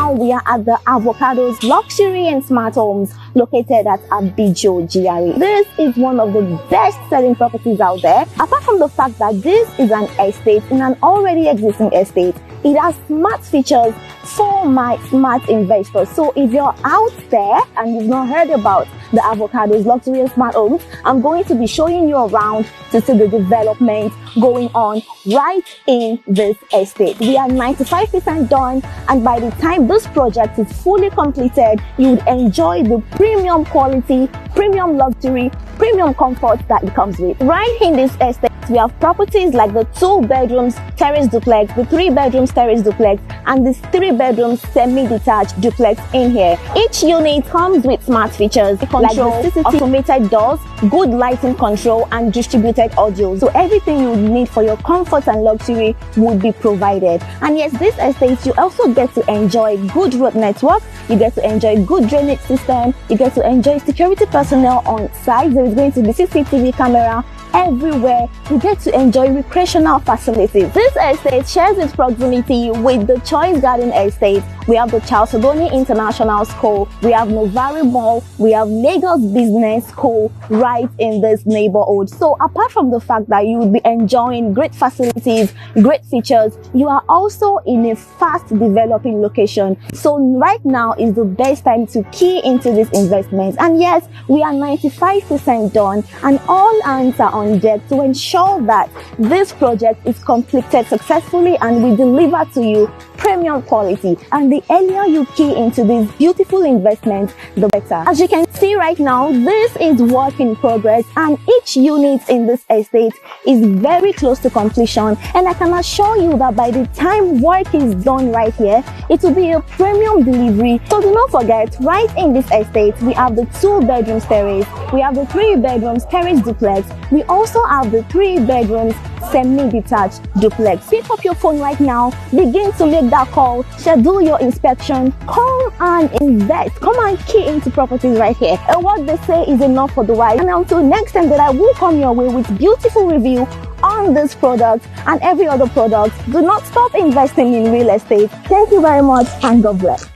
now we are at the Avocado Luxury and Smart Homes located at Abijo GRA. This is one of the best selling properties out there. Apart from the fact that this is an estate in an already existing estate, it has smart features for my smart investors. So if you're out there and you've not heard about the Avocado Luxury and Smart Homes, I'm going to be showing you around to see the development going on right in this estate. We are 95% done, and by the time this project is fully completed, you would enjoy the premium quality, premium luxury, premium comfort that it comes with. Right in this estate, we have properties like the 2 bedrooms terrace duplex, the 3 bedrooms terrace duplex, and this 3 bedrooms semi-detached duplex in here. Each unit comes with smart features like the CCTV automated doors, good lighting control, and distributed audio. So everything you need for your comfort and luxury would be provided. And yes, this estate, you also get to enjoy good road network, you get to enjoy good drainage system, you get to enjoy security personnel on site. There is going to be CCTV camera everywhere. You get to enjoy recreational facilities. This estate shares its proximity with the Choice Garden Estate. We have the Charles Ogoni International School, we have Novari Mall, we have Lagos Business School right in this neighborhood. So apart from the fact that you will be enjoying great facilities, great features, you are also in a fast developing location. So right now is the best time to key into this investment. And yes, we are 95% done, and all hands are on deck to ensure that this project is completed successfully and we deliver to you premium quality. And the earlier you key into this beautiful investment, the better. As you can see right now, this is work in progress, and each unit in this estate is very close to completion, and I can assure you that by the time work is done right here, it will be a premium delivery. So do not forget, right in this estate, we have the 2 bedrooms terrace, we have the 3 bedrooms terrace duplex, we also have the 3 bedrooms semi-detached duplex. Pick up your phone right now, begin to make that call, schedule your inspection, come and invest, come and key into properties right here. And what they say is enough for the wise. And until next time that I will come your way with beautiful review on this product and every other product, do not stop investing in real estate. Thank you very much, and God bless.